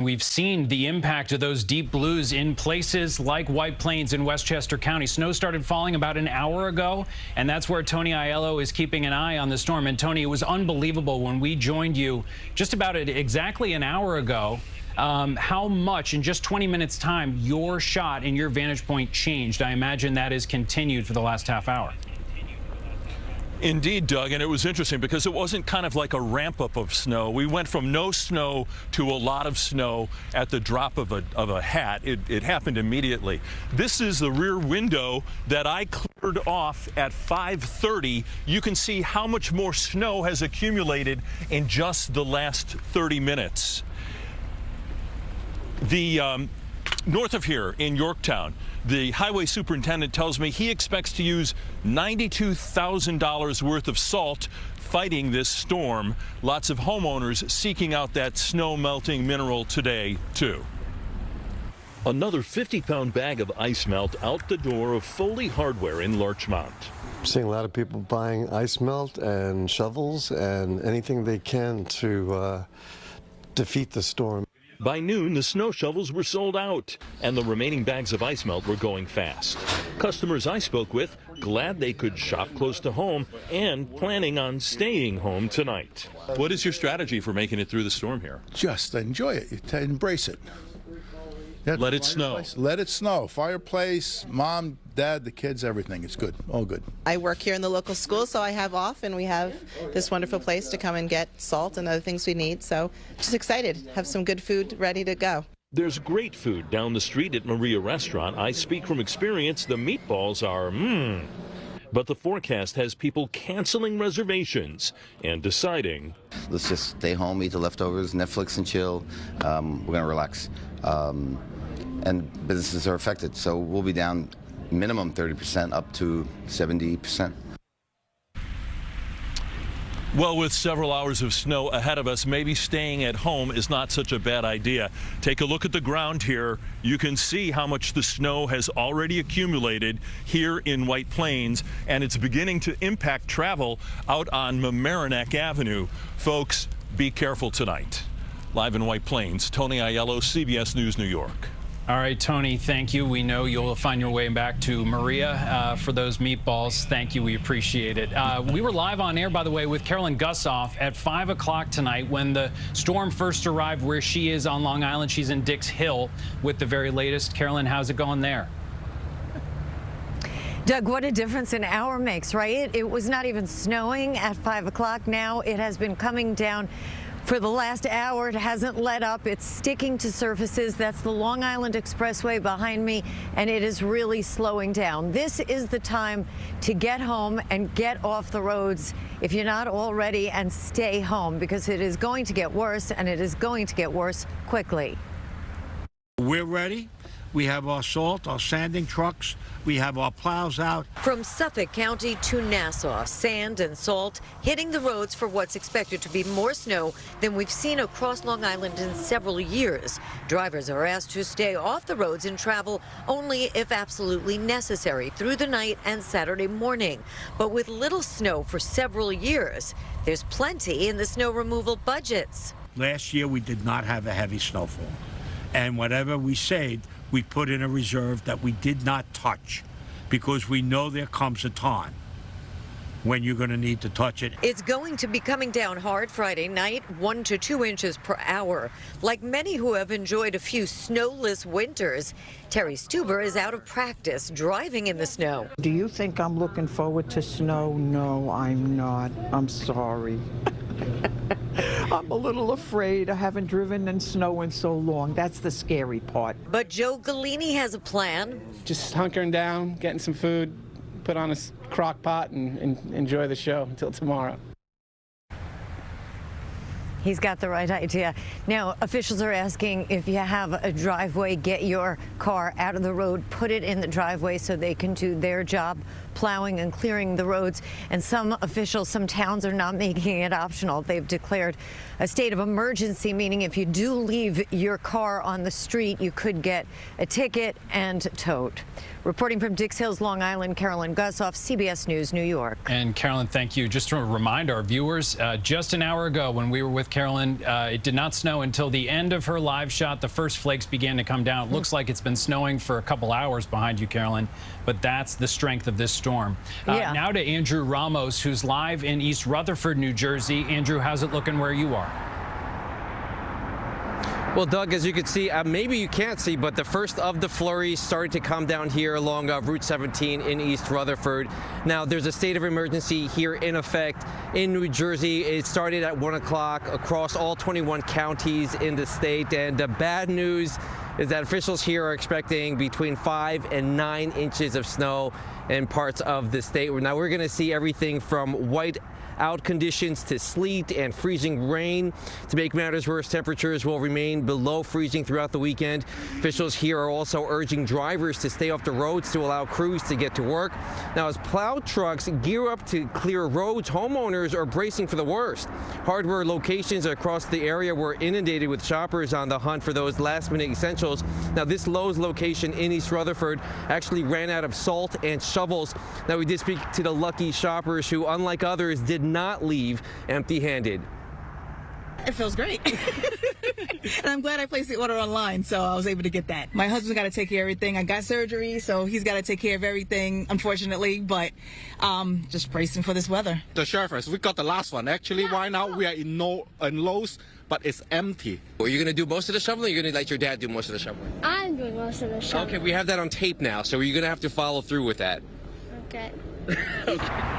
We've seen the impact of those deep blues in places like White Plains in Westchester County. Snow started falling about an hour ago, and that's where Tony Aiello is keeping an eye on the storm. And Tony, it was unbelievable when we joined you just about exactly an hour ago, how much in just 20 minutes time your shot and your vantage point changed. I imagine that has continued for the last half hour. Indeed, Doug, and it was interesting because it wasn't kind of like a ramp up of snow. We went from no snow to a lot of snow at the drop of a hat. It happened immediately. This is the rear window that I cleared off at 5:30. You can see how much more snow has accumulated in just the last 30 minutes. The north of here in Yorktown, the highway superintendent tells me he expects to use $92,000 worth of salt fighting this storm. Lots of homeowners seeking out that snow melting mineral today, too. Another 50-pound bag of ice melt out the door of Foley Hardware in Larchmont. I'm seeing a lot of people buying ice melt and shovels and anything they can to defeat the storm. By noon, the snow shovels were sold out, and the remaining bags of ice melt were going fast. Customers I spoke with glad they could shop close to home and planning on staying home tonight. What is your strategy for making it through the storm here? Just enjoy it, embrace it. Let it snow. Let it snow. Fireplace, mom, dad, the kids, everything. It's good. All good. I work here in the local school, so I have off, and we have this wonderful place to come and get salt and other things we need. So just excited. Have some good food ready to go. There's great food down the street at Maria Restaurant. I speak from experience. The meatballs are But the forecast has people canceling reservations and deciding. Let's just stay home, eat the leftovers, Netflix and chill. We're going to relax. And businesses are affected, so we'll be down minimum 30% up to 70%. Well, with several hours of snow ahead of us, maybe staying at home is not such a bad idea. Take a look at the ground here. You can see how much the snow has already accumulated here in White Plains, and it's beginning to impact travel out on Mamaroneck Avenue. Folks, be careful tonight. Live in White Plains, Tony Aiello, CBS News, New York. All right, Tony, thank you. We know you'll find your way back to Maria for those meatballs. Thank you. We appreciate it. We were live on air, by the way, with Carolyn Gussoff at 5 o'clock tonight when the storm first arrived where she is on Long Island. She's in Dix Hill with the very latest. Carolyn, how's it going there? Doug, what a difference an hour makes, right? It was not even snowing at 5 o'clock. Now it has been coming down for the last hour. It hasn't let up. It's sticking to surfaces. That's the Long Island Expressway behind me, and it is really slowing down. This is the time to get home and get off the roads if you're not already, and stay home because it is going to get worse, and it is going to get worse quickly. We're ready. We have our salt, our sanding trucks. We have our plows out. From Suffolk County to Nassau, sand and salt hitting the roads for what's expected to be more snow than we've seen across Long Island in several years. Drivers are asked to stay off the roads and travel only if absolutely necessary through the night and Saturday morning. But with little snow for several years, there's plenty in the snow removal budgets. Last year, we did not have a heavy snowfall. And whatever we saved, we put in a reserve that we did not touch because we know there comes a time when you're going to need to touch it. It's going to be coming down hard Friday night, 1 to 2 inches per hour. Like many who have enjoyed a few snowless winters, Terry Stuber is out of practice driving in the snow. Do you think I'm looking forward to snow? No, I'm not. I'm sorry. I'm a little afraid. I haven't driven in snow in so long. That's the scary part. But Joe Galini has a plan. Just hunkering down, getting some food, put on a crock pot, and enjoy the show until tomorrow. He's got the right idea. Now, officials are asking if you have a driveway, get your car out of the road, put it in the driveway so they can do their job, plowing and clearing the roads. And some officials, some towns are not making it optional. They've declared a state of emergency, meaning if you do leave your car on the street, you could get a ticket and towed. Reporting from Dix Hills, Long Island, Carolyn Gussoff, CBS News, New York. And Carolyn, thank you. Just to remind our viewers, just an hour ago when we were with North Carolina. It did not snow until the end of her live shot. The first flakes began to come down. It looks like it's been snowing for a couple hours behind you, Carolyn, but that's the strength of this storm. Now to Andrew Ramos, who's live in East Rutherford, New Jersey. Andrew, how's it looking where you are? Well, Doug, as you can see, maybe you can't see, but the first of the flurries started to come down here along Route 17 in East Rutherford. Now, there's a state of emergency here in effect in New Jersey. It started at 1 o'clock across all 21 counties in the state. And the bad news is that officials here are expecting between 5 and 9 inches of snow in parts of the state. Now, we're going to see everything from white out conditions to sleet and freezing rain. To make matters worse, temperatures will remain below freezing throughout the weekend. Officials here are also urging drivers to stay off the roads to allow crews to get to work. Now, as plow trucks gear up to clear roads, homeowners are bracing for the worst. Hardware locations across the area were inundated with shoppers on the hunt for those last-minute essentials. Now, this Lowe's location in East Rutherford actually ran out of salt and shovels. Now, we did speak to the lucky shoppers who, unlike others, did not leave empty-handed. It feels great. And I'm glad I placed the order online, so I was able to get that. My husband's got to take care of everything. I got surgery, so he's got to take care of everything, unfortunately, but just bracing for this weather. The sheriff, we got the last one. Actually, right now we are in Lowe's, but it's empty. Are you going to do most of the shoveling, or are you going to let your dad do most of the shoveling? I'm doing most of the shoveling. Okay, we have that on tape now, so you're going to have to follow through with that. Okay. Okay.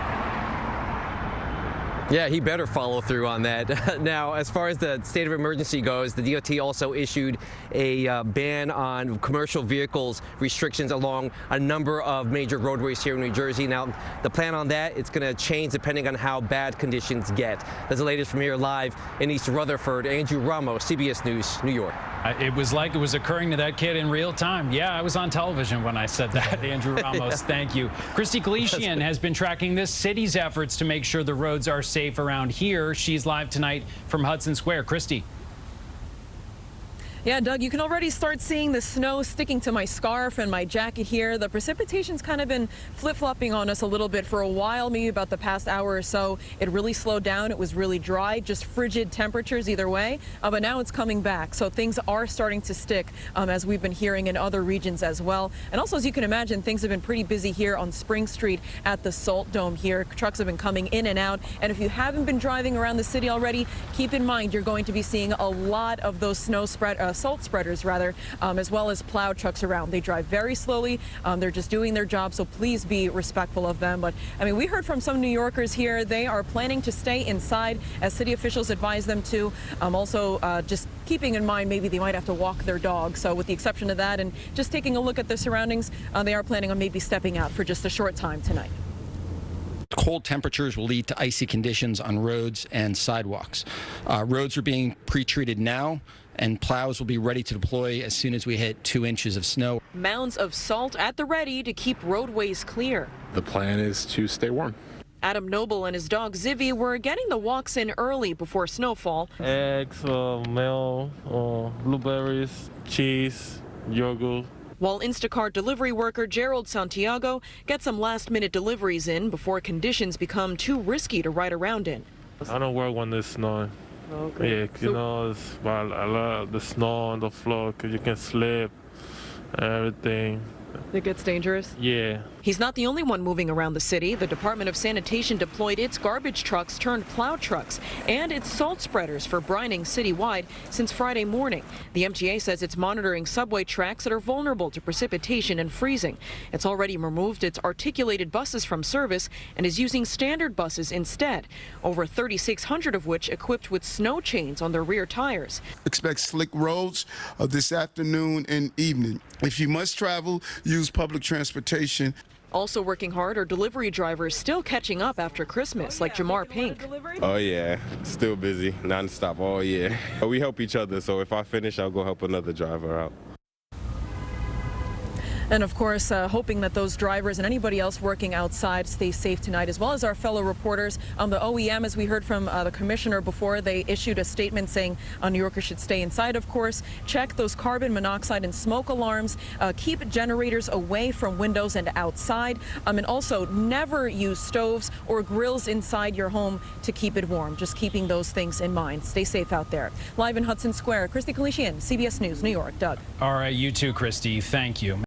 Yeah, he better follow through on that. Now, as far as the state of emergency goes, the DOT also issued a ban on commercial vehicles restrictions along a number of major roadways here in New Jersey. Now, the plan on that, it's going to change depending on how bad conditions get. That's the latest from here live in East Rutherford. Andrew Ramos, CBS News, New York. It was like it was occurring to that kid in real time. Yeah, I was on television when I said that. Andrew Ramos, thank you. Christy Galician has been tracking this city's efforts to make sure the roads are safe around here. She's live tonight from Hudson Square. Christy. Yeah, Doug, you can already start seeing the snow sticking to my scarf and my jacket here. The precipitation's kind of been flip-flopping on us a little bit for a while, maybe about the past hour or so. It really slowed down. It was really dry, just frigid temperatures either way. But now it's coming back, so things are starting to stick, as we've been hearing in other regions as well. And also, as you can imagine, things have been pretty busy here on Spring Street at the Salt Dome here. Trucks have been coming in and out. And if you haven't been driving around the city already, keep in mind you're going to be seeing a lot of those salt spreaders, as well as plow trucks around. They drive very slowly. They're just doing their job, so please be respectful of them. But I mean, we heard from some New Yorkers here. They are planning to stay inside as city officials advise them to. Also, just keeping in mind maybe they might have to walk their dog. So with the exception of that and just taking a look at the surroundings, they are planning on maybe stepping out for just a short time tonight. Cold temperatures will lead to icy conditions on roads and sidewalks. Roads are being pre-treated now, and plows will be ready to deploy as soon as we hit 2 inches of snow. Mounds of salt at the ready to keep roadways clear. The plan is to stay warm. Adam Noble and his dog Zivy were getting the walks in early before snowfall. Eggs, milk, blueberries, cheese, yogurt. While Instacart delivery worker Gerald Santiago gets some last-minute deliveries in before conditions become too risky to ride around in. I don't work when it's snowing. Okay. Yeah, I love the snow on the floor because you can slip and everything. It gets dangerous? Yeah. He's not the only one moving around the city. The Department of Sanitation deployed its garbage trucks turned plow trucks and its salt spreaders for brining citywide since Friday morning. The MTA says it's monitoring subway tracks that are vulnerable to precipitation and freezing. It's already removed its articulated buses from service and is using standard buses instead, over 3,600 of which equipped with snow chains on their rear tires. Expect slick roads this afternoon and evening. If you must travel, use public transportation. Also working hard are delivery drivers still catching up after Christmas, like Jamar Pink. Oh yeah, still busy, nonstop all year. We help each other, so if I finish, I'll go help another driver out. And of course, hoping that those drivers and anybody else working outside stay safe tonight, as well as our fellow reporters. The OEM, as we heard from the commissioner before, they issued a statement saying New Yorkers should stay inside, of course. Check those carbon monoxide and smoke alarms. Keep generators away from windows and outside. And also never use stoves or grills inside your home to keep it warm. Just keeping those things in mind. Stay safe out there. Live in Hudson Square, Christy Kalishian, CBS News, New York. Doug. All right, you too, Christy. Thank you.